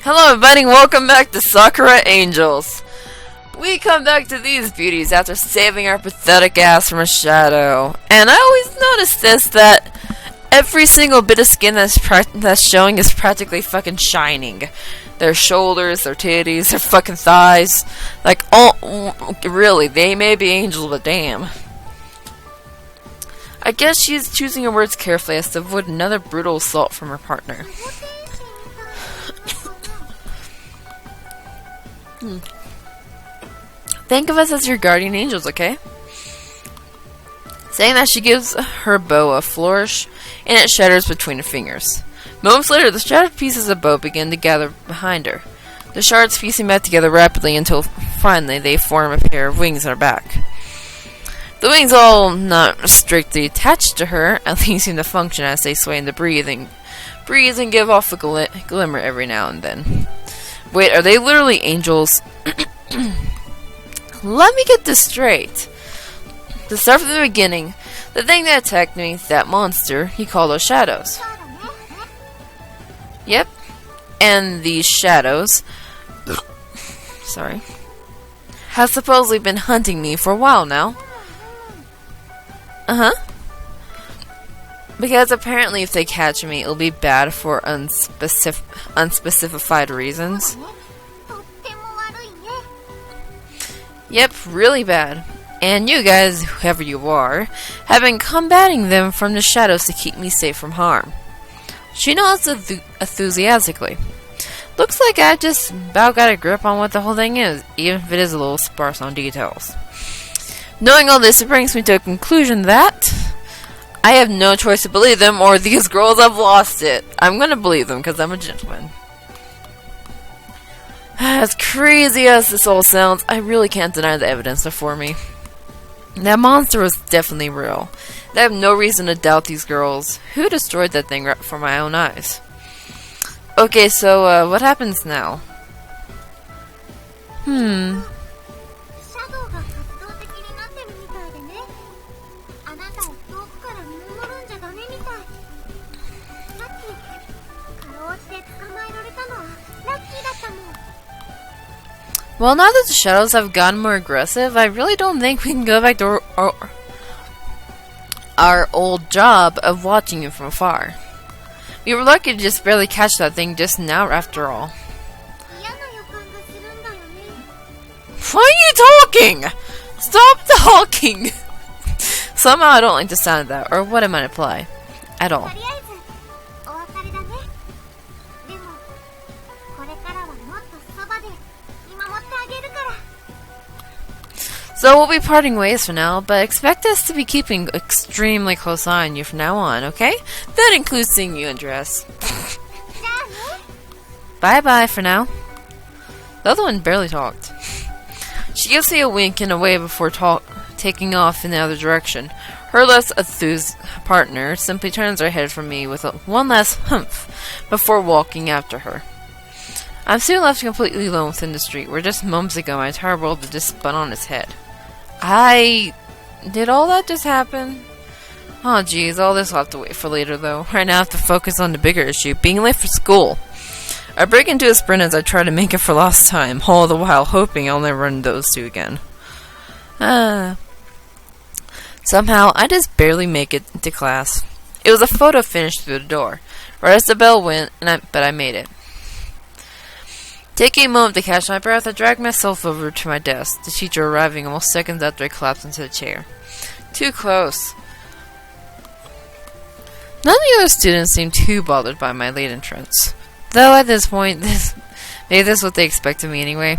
Hello everybody, welcome back to Sakura Angels. We come back to these beauties after saving our pathetic ass from a shadow. And I always notice this, that every single bit of skin that's showing is practically fucking shining. Their shoulders, their titties, their fucking thighs. Like, really, they may be angels, but damn. I guess she's choosing her words carefully as to avoid another brutal assault from her partner. Think of us as your guardian angels, okay? Saying that, she gives her bow a flourish, and it shatters between her fingers. Moments later, the shattered pieces of bow begin to gather behind her. The shards piecing back together rapidly until finally they form a pair of wings on her back. The wings, all not strictly attached to her, at least seem to function as they sway in the breeze and give off a glimmer every now and then. Wait, are they literally angels? Let me get this straight. To start from the beginning, the thing that attacked me, that monster, he called those shadows. Yep. And these shadows, sorry, have supposedly been hunting me for a while now. Because apparently if they catch me, it'll be bad for unspecified reasons. Yep, really bad. And you guys, whoever you are, have been combating them from the shadows to keep me safe from harm. She nods enthusiastically. Looks like I just about got a grip on what the whole thing is, even if it is a little sparse on details. Knowing all this, it brings me to a conclusion that I have no choice to believe them, or these girls have lost it. I'm gonna believe them because I'm a gentleman. As crazy as this all sounds, I really can't deny the evidence before me. That monster was definitely real. I have no reason to doubt these girls. Who destroyed that thing right before my own eyes? Okay, so what happens now? Well, now that the shadows have gotten more aggressive, I really don't think we can go back to our old job of watching it from afar. We were lucky to just barely catch that thing just now, after all. Why are you talking? Stop talking! Somehow I don't like the sound of that, or what it might imply. At all. So we'll be parting ways for now, but expect us to be keeping extremely close eye on you from now on, okay? That includes seeing you in dress. Bye-bye for now. The other one barely talked. She gives me a wink and a wave before taking off in the other direction. Her less enthused partner simply turns her head from me with one last humph before walking after her. I'm soon left completely alone within the street, where just moments ago my entire world had just spun on its head. Did all that just happen? Oh jeez, all this will have to wait for later though. Right now I have to focus on the bigger issue, being late for school. I break into a sprint as I try to make it for lost time, all the while hoping I'll never run those two again. Somehow, I just barely make it to class. It was a photo finish through the door, right as the bell went, but I made it. Taking a moment to catch my breath, I dragged myself over to my desk, the teacher arriving almost seconds after I collapsed into the chair. Too close. None of the other students seemed too bothered by my late entrance. Though at this point, maybe this is what they expect of me anyway.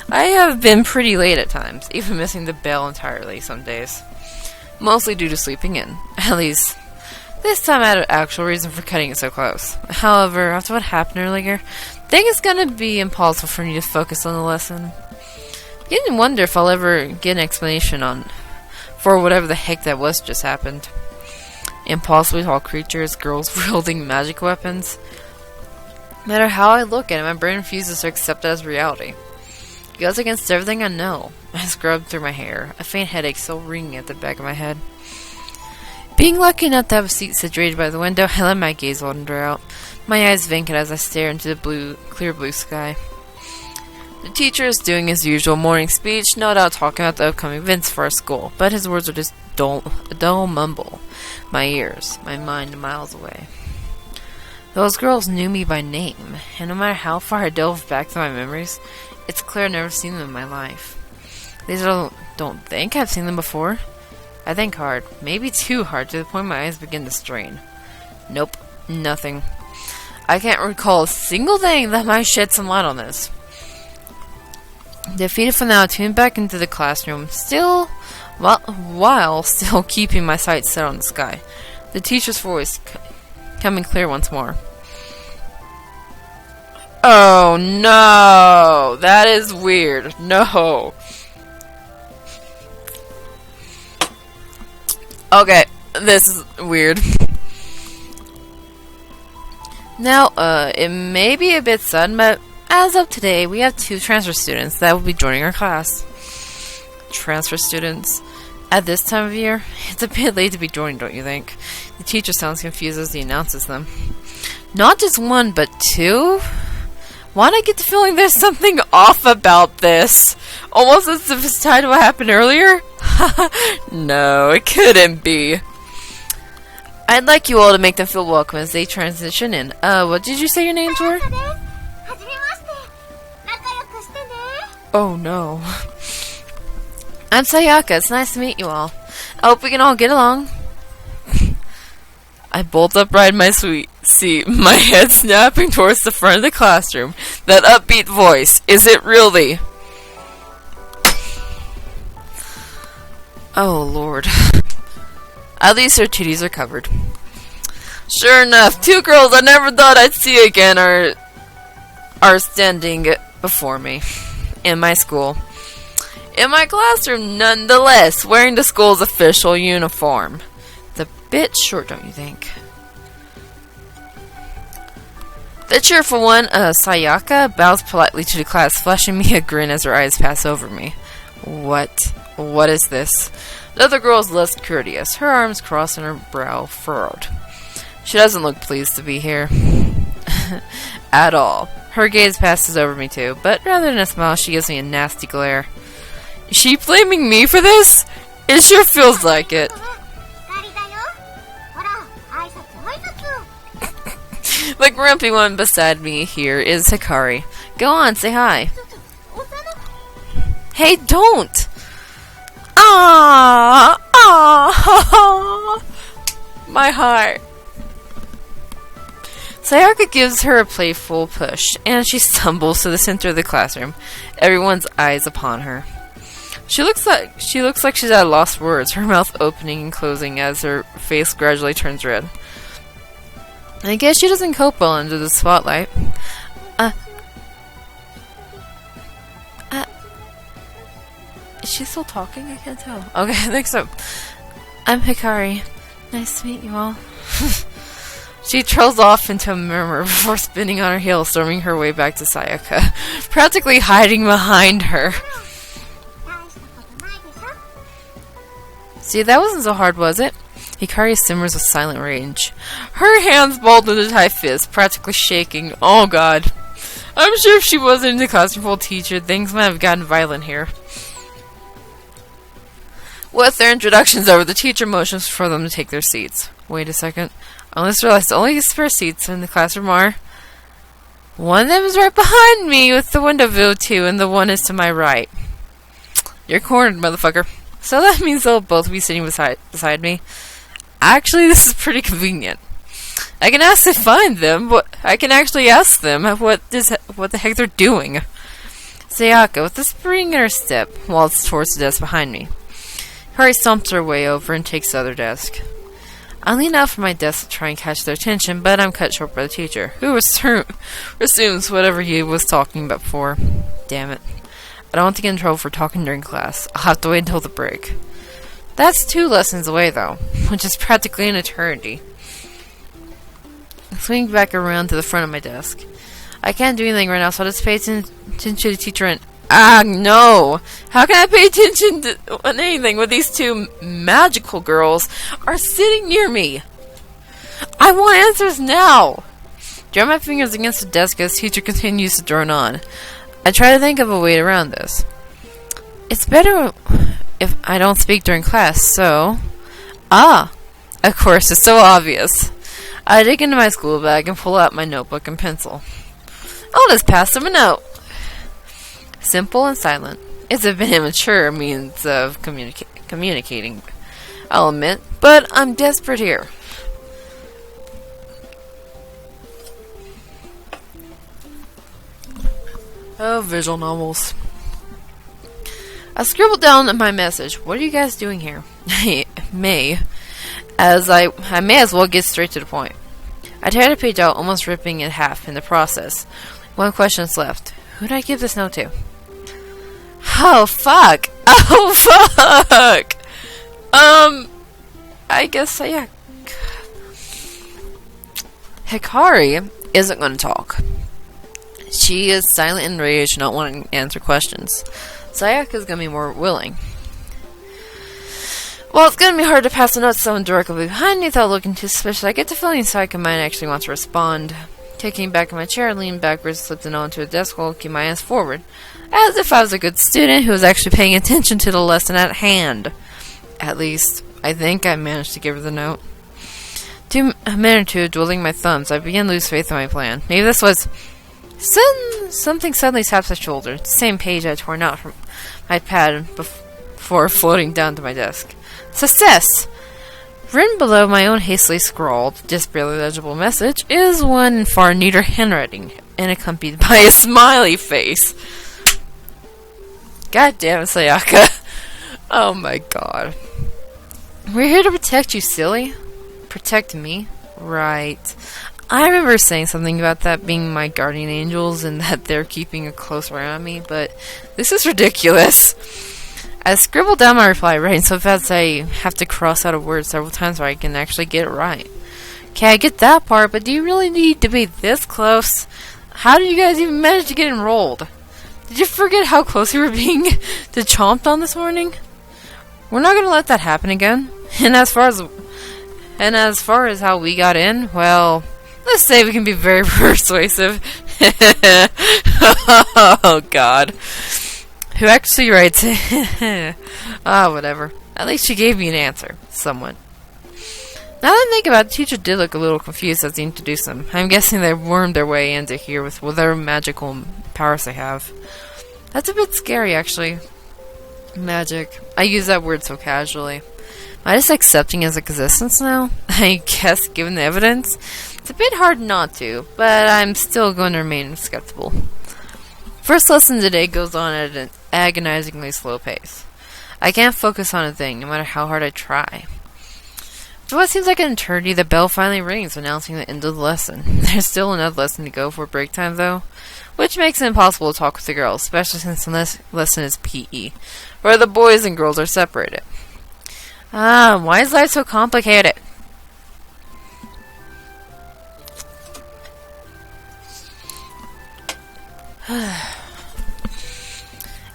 I have been pretty late at times, even missing the bell entirely some days. Mostly due to sleeping in. At least, this time I had an actual reason for cutting it so close. However, after what happened earlier, I think it's gonna be impossible for me to focus on the lesson. I didn't wonder if I'll ever get an explanation for whatever the heck that was just happened. Impossibly tall creatures, girls wielding magic weapons. No matter how I look at it, my brain refuses to accept it as reality. It goes against everything I know. I scrubbed through my hair, a faint headache still ringing at the back of my head. Being lucky enough to have a seat situated by the window, I let my gaze wander out. My eyes vacant as I stare into the clear blue sky. The teacher is doing his usual morning speech, no doubt talking about the upcoming events for our school, but his words are just a dull mumble. My ears, my mind miles away. Those girls knew me by name, and no matter how far I delve back to my memories, it's clear I've never seen them in my life. These don't think I've seen them before. I think hard, maybe too hard, to the point my eyes begin to strain. Nope, nothing. I can't recall a single thing that might shed some light on this. Defeated for now, I tune back into the classroom, while still keeping my sights set on the sky. The teacher's voice coming clear once more. Oh no! That is weird. No. Okay, this is weird. Now, it may be a bit sudden, but as of today, we have 2 transfer students that will be joining our class. Transfer students? At this time of year? It's a bit late to be joining, don't you think? The teacher sounds confused as he announces them. Not just 1, but 2? Why do I get the feeling there's something off about this? Almost as if it's tied to what happened earlier? No, it couldn't be. I'd like you all to make them feel welcome as they transition in. What did you say your names were? Oh no. I'm Sayaka. It's nice to meet you all. I hope we can all get along. I bolt upright in my sweet seat, my head snapping towards the front of the classroom. That upbeat voice. Is it really? Oh lord. At least their titties are covered. Sure enough, 2 girls I never thought I'd see again are standing before me. In my school. In my classroom, nonetheless, wearing the school's official uniform. It's a bit short, don't you think? The cheerful one, Sayaka, bows politely to the class, flashing me a grin as her eyes pass over me. What? What is this? The other girl is less courteous, her arms crossed and her brow furrowed. She doesn't look pleased to be here. At all. Her gaze passes over me too, but rather than a smile, she gives me a nasty glare. Is she blaming me for this? It sure feels like it. The grumpy one beside me here is Hikari. Go on, say hi. Hey, don't! Ah, ah, my heart. Sayaka gives her a playful push, and she stumbles to the center of the classroom, everyone's eyes upon her. She looks like she's at a lost for words, her mouth opening and closing as her face gradually turns red. I guess she doesn't cope well under the spotlight. Is she still talking? I can't tell. Okay, I think so. I'm Hikari. Nice to meet you all. She trails off into a murmur before spinning on her heel, storming her way back to Sayaka, practically hiding behind her. See, that wasn't so hard, was it? Hikari simmers with silent rage. Her hands balled into a tight fist, practically shaking. Oh god. I'm sure if she wasn't in the classroom full of teacher, things might have gotten violent here. With their introductions over, the teacher motions for them to take their seats. Wait a second. I just realized the only spare seats in the classroom are... One of them is right behind me with the window view too, and the one is to my right. You're cornered, motherfucker. So that means they'll both be sitting beside me. Actually, this is pretty convenient. I can ask to find them, but I can actually ask them what the heck they're doing. Sayaka, with a spring in her step, walks towards the desk behind me. Hikari stomps her way over and takes the other desk. I lean out from my desk to try and catch their attention, but I'm cut short by the teacher, who resumes whatever he was talking about before. Damn it. I don't want to get in trouble for talking during class. I'll have to wait until the break. That's 2 lessons away, though, which is practically an eternity. I swing back around to the front of my desk. I can't do anything right now, so I'll just pay attention to the teacher Ah, no! How can I pay attention to anything when these two magical girls are sitting near me? I want answers now! Drum my fingers against the desk as teacher continues to drone on. I try to think of a way around this. It's better if I don't speak during class, so... Ah! Of course, it's so obvious. I dig into my school bag and pull out my notebook and pencil. I'll just pass them a note. Simple and silent. It's a bit immature means of communicating, I'll admit, but I'm desperate here. Oh, visual novels. I scribbled down my message. What are you guys doing here? I may as well get straight to the point. I tear the page out, almost ripping it in half in the process. One question's left. Who did I give this note to? Oh, fuck! Oh, fuck! I guess, yeah. Hikari isn't going to talk. She is silent and enraged, not wanting to answer questions. Sayaka's going to be more willing. Well, it's going to be hard to pass a note to someone directly behind me without looking too suspicious. I get the feeling Sayaka might actually want to respond. Taking back in my chair, I leaned backwards, slipped the note onto a desk while keeping my hands forward, as if I was a good student who was actually paying attention to the lesson at hand. At least, I think I managed to give her the note. A minute or two, dwelling my thumbs, I began to lose faith in my plan. Maybe this was... Something suddenly taps my shoulder. It's the same page I torn out from my pad before floating down to my desk. Success! Written below my own hastily scrawled, just barely legible message is one in far neater handwriting, and accompanied by a smiley face. God damn it, Sayaka. Oh my god. We're here to protect you, silly. Protect me? Right. I remember saying something about that being my guardian angels and that they're keeping a close eye on me, but this is ridiculous. I scribbled down my reply right so fast I have to cross out a word several times so I can actually get it right. Okay, I get that part, but do you really need to be this close? How did you guys even manage to get enrolled? Did you forget how close you were being to chomped on this morning? We're not going to let that happen again. And as far as how we got in, well, let's say we can be very persuasive. Oh, God. Who actually writes it? Whatever. At least she gave me an answer. Somewhat. Now that I think about it, the teacher did look a little confused as he introduced them. I'm guessing they wormed their way into here with whatever magical powers they have. That's a bit scary, actually. Magic. I use that word so casually. Am I just accepting its existence now? I guess, given the evidence. It's a bit hard not to, but I'm still going to remain skeptical. First lesson today goes on at an agonizingly slow pace. I can't focus on a thing, no matter how hard I try. For what seems like an eternity, the bell finally rings, announcing the end of the lesson. There's still another lesson to go for break time, though, which makes it impossible to talk with the girls, especially since the lesson is PE, where the boys and girls are separated. Why is life so complicated?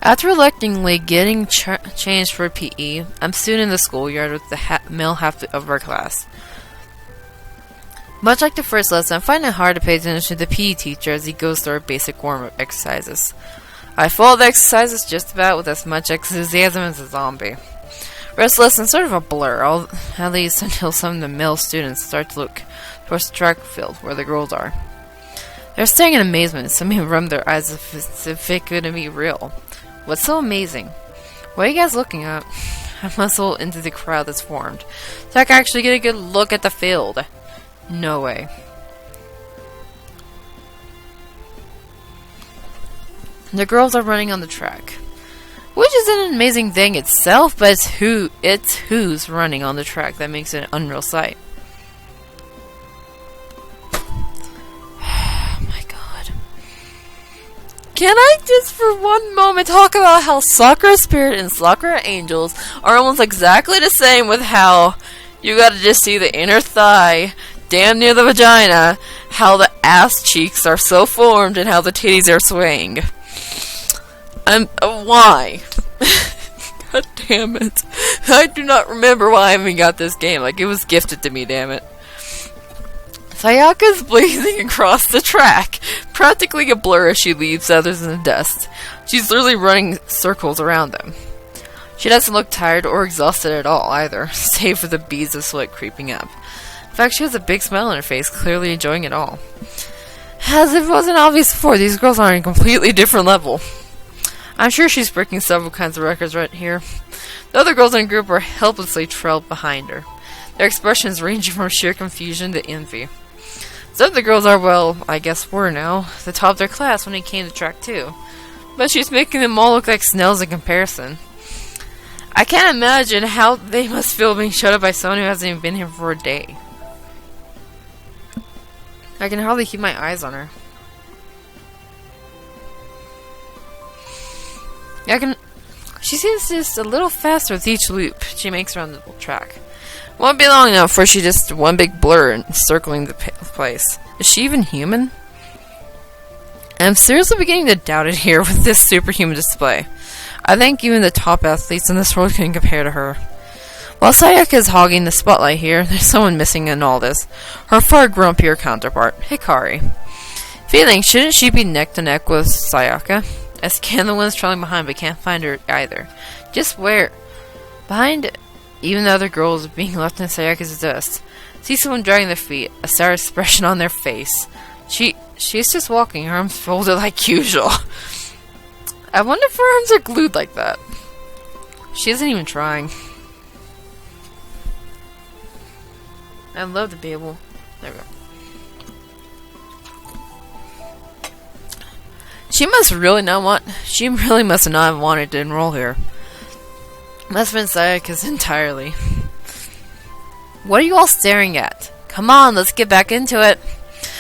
After reluctantly getting changed for PE, I'm soon in the schoolyard with the male half of our class. Much like the first lesson, I find it hard to pay attention to the PE teacher as he goes through our basic warm-up exercises. I follow the exercises just about with as much enthusiasm as a zombie. Rest lesson's sort of a blur, at least until some of the male students start to look towards the track field where the girls are. They're staring in amazement, some even rub their eyes as if it could be real. What's so amazing? What are you guys looking at? I muscle into the crowd that's formed, so I can actually get a good look at the field. No way. The girls are running on the track, which is an amazing thing itself, but it's who's running on the track that makes it an unreal sight. Can I just for one moment talk about how Sakura Spirit and Sakura Angels are almost exactly the same, with how you gotta just see the inner thigh damn near the vagina, how the ass cheeks are so formed, and how the titties are swaying. Why? God damn it. I do not remember why I even got this game. Like, it was gifted to me, damn it. Sayaka's blazing across the track, practically a blur as she leaves others in the dust. She's literally running circles around them. She doesn't look tired or exhausted at all, either, save for the beads of sweat creeping up. In fact, she has a big smile on her face, clearly enjoying it all. As if it wasn't obvious before, these girls are on a completely different level. I'm sure she's breaking several kinds of records right here. The other girls in the group are helplessly trailed behind her, their expressions ranging from sheer confusion to envy. Some of the girls are, well, I guess were now, the top of their class when it came to track 2. But she's making them all look like snails in comparison. I can't imagine how they must feel being shut up by someone who hasn't even been here for a day. I can hardly keep my eyes on her. She seems just a little faster with each loop she makes around the track. Won't be long now before she's just one big blur encircling the place. Is she even human? I'm seriously beginning to doubt it here with this superhuman display. I think even the top athletes in this world can compare to her. While Sayaka is hogging the spotlight here, there's someone missing in all this. Her far grumpier counterpart, Hikari. Feeling, shouldn't she be neck to neck with Sayaka? I scan the ones trailing behind but can't find her either. Just where? Behind even the other girls being left in Sayaka's dust. See someone dragging their feet, a sour expression on their face. She's just walking, her arms folded like usual. I wonder if her arms are glued like that. She isn't even trying. I'd love to be able... There we go. She really must have not wanted to enroll here. Must have been Sayaka's entirely. What are you all staring at? Come on, let's get back into it.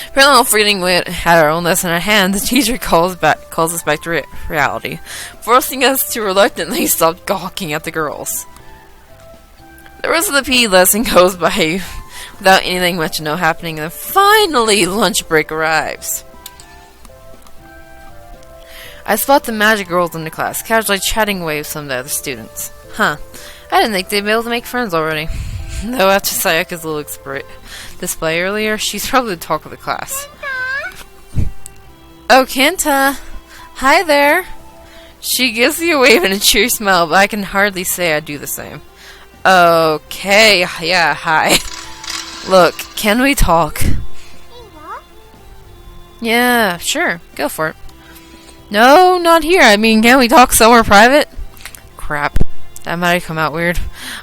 Apparently, while forgetting we had our own lesson at hand, the teacher calls us back to reality, forcing us to reluctantly stop gawking at the girls. The rest of the PE lesson goes by without anything much to know happening, and then finally lunch break arrives. I spot the magic girls in the class, casually chatting away with some of the other students. Huh. I didn't think they'd be able to make friends already. Though after Sayaka's little display earlier, she's probably the talk of the class. Oh, Kenta! Hi there! She gives me a wave and a cheery smile, but I can hardly say I do the same. Okay, yeah, hi. Look, can we talk? Yeah, sure, go for it. No, not here. I mean, can we talk somewhere private? Crap. That might have come out weird.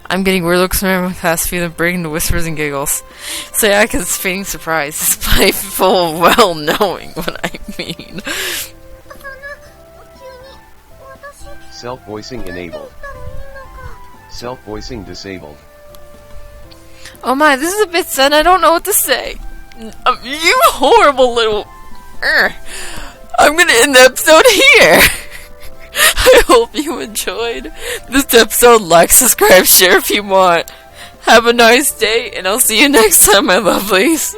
I'm getting weird looks from everyone class, feeling breaking into whispers and giggles. Sayaka's feigning surprise, despite full well knowing what I mean. Self-voicing enabled. Self-voicing disabled. Oh my, this is a bit sad. I don't know what to say. You horrible little... I'm gonna end the episode here. I hope you enjoyed this episode. Like, subscribe, share if you want. Have a nice day, and I'll see you next time, my lovelies.